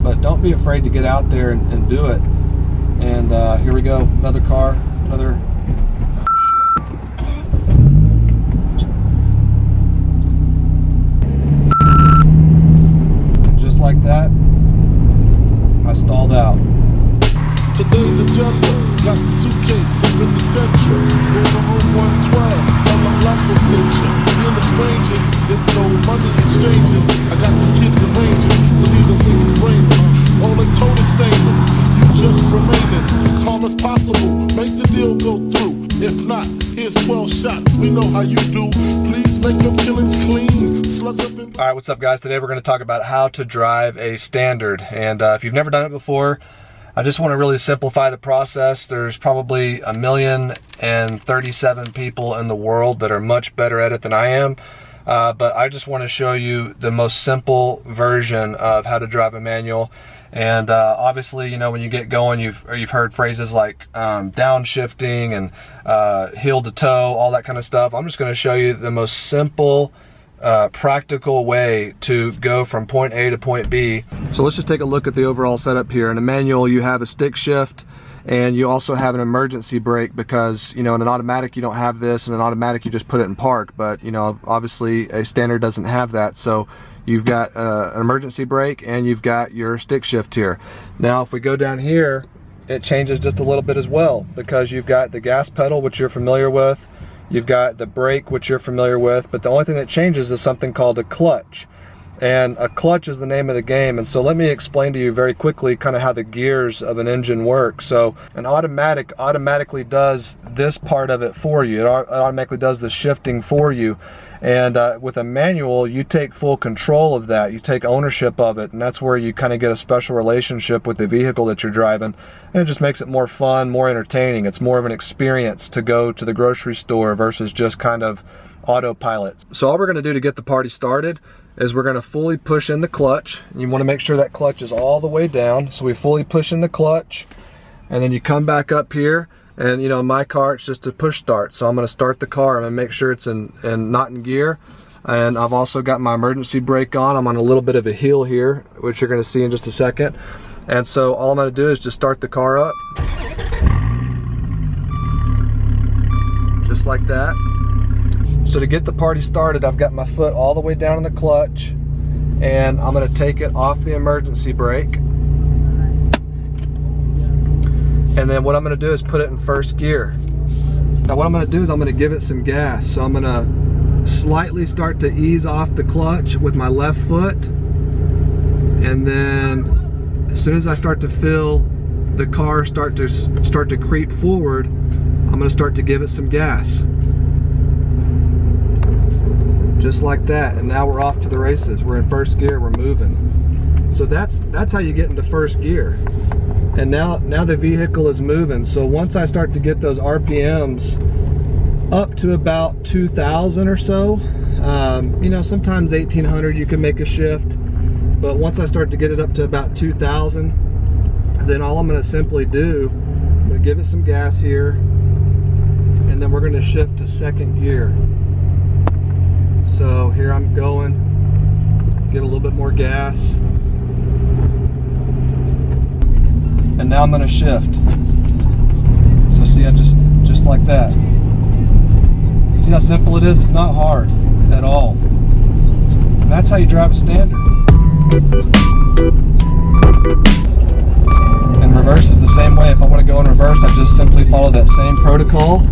but don't be afraid to get out there and do it. And here we go, another car, another. And just like that, I stalled out. Today's agenda, got the suitcase up in the central. Go to room 112, tell them lock the venture. Feel the strangers, if no money exchanges. I got these kids and ranges, to leave them niggas brainless. All they told is stainless, you just remain this. Calm as possible, make the deal go through. If not, here's 12 shots, we know how you do. Please make your killings clean. Slugs up in. Alright, what's up guys? Today we're going to talk about how to drive a standard. And if you've never done it before, I just want to really simplify the process. There's probably 1,037 people in the world that are much better at it than I am. But I just want to show you the most simple version of how to drive a manual. And obviously, you know, when you get going, you've heard phrases like downshifting and heel to toe, all that kind of stuff. I'm just going to show you the most simple, practical way to go from point A to point B. So let's just take a look at the overall setup here. In a manual, you have a stick shift and you also have an emergency brake, because, you know, in an automatic you don't have this. In an automatic you just put it in park, but, you know, obviously a standard doesn't have that. So you've got an emergency brake and you've got your stick shift here. Now if we go down here, it changes just a little bit as well, because you've got the gas pedal, which you're familiar with. You've got the brake, which you're familiar with, but the only thing that changes is something called a clutch. And a clutch is the name of the game. And so let me explain to you very quickly kind of how the gears of an engine work. So an automatic automatically does this part of it for you. It automatically does the shifting for you. And with a manual, you take full control of that. You take ownership of it, and that's where you kind of get a special relationship with the vehicle that you're driving. And it just makes it more fun, more entertaining. It's more of an experience to go to the grocery store versus just kind of autopilot. So all we're going to do to get the party started is we're going to fully push in the clutch. You want to make sure that clutch is all the way down. So we fully push in the clutch, and then you come back up here. And you know, in my car, it's just a push start. So I'm going to start the car. I'm going to make sure it's not in gear. And I've also got my emergency brake on. I'm on a little bit of a hill here, which you're going to see in just a second. And so all I'm going to do is just start the car up. Just like that. So to get the party started, I've got my foot all the way down in the clutch. And I'm going to take it off the emergency brake. And then what I'm going to do is put it in first gear. Now what I'm going to do is I'm going to give it some gas. So I'm going to slightly start to ease off the clutch with my left foot. And then as soon as I start to feel the car start to creep forward, I'm going to start to give it some gas. Just like that. And now we're off to the races. We're in first gear, we're moving. So that's how you get into first gear. And now the vehicle is moving. So once I start to get those RPMs up to about 2,000 or so, you know, sometimes 1,800 you can make a shift, but once I start to get it up to about 2,000, then all I'm going to simply do, I'm going to give it some gas here, and then we're going to shift to second gear. So here I'm going, get a little bit more gas. And now I'm going to shift. So see, I just like that. See how simple it is? It's not hard at all. And that's how you drive a standard. And reverse is the same way. If I want to go in reverse, I just simply follow that same protocol.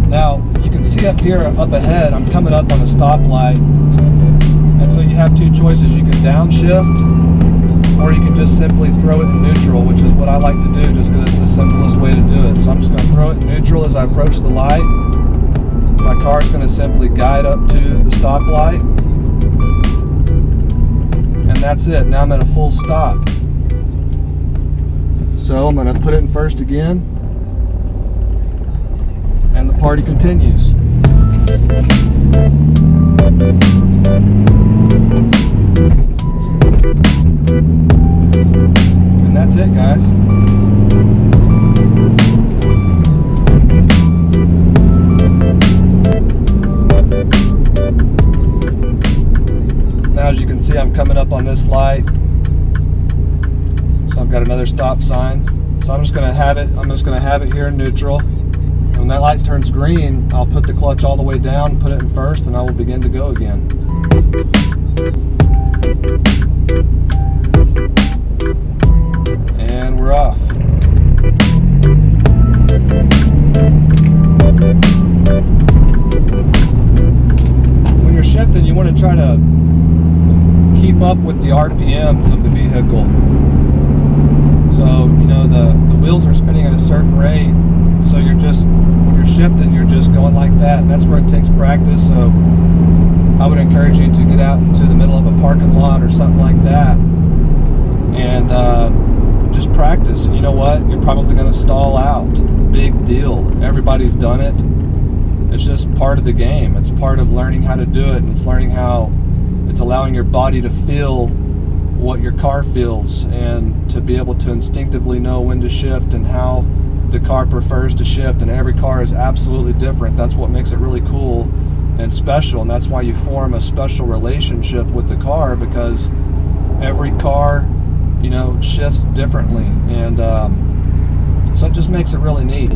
Now you can see up here, up ahead, I'm coming up on a stoplight. And so you have two choices. You can downshift, or you can just simply throw it in neutral, which is what I like to do just because it's the simplest way to do it. So I'm just going to throw it in neutral as I approach the light. My car is going to simply guide up to the stoplight. And that's it. Now I'm at a full stop. So I'm going to put it in first again. And the party continues. And that's it, guys. Now as you can see, I'm coming up on this light. got another stop sign. So I'm just gonna have it here in neutral. When that light turns green, I'll put the clutch all the way down, put it in first, and I will begin to go again. And we're off. When you're shifting, you want to try to keep up with the RPMs of the vehicle. So, you know, the wheels are spinning at a certain rate, so when you're shifting, you're just going like that, and that's where it takes practice. So I would encourage you to get out into the middle of a parking lot or something like that and just practice. And you know what? You're probably going to stall out. Big deal. Everybody's done it. It's just part of the game. It's part of learning how to do it, and it's allowing your body to feel what your car feels and to be able to instinctively know when to shift and how the car prefers to shift. And every car is absolutely different. That's what makes it really cool and special, and that's why you form a special relationship with the car, because every car, you know, shifts differently, and so it just makes it really neat.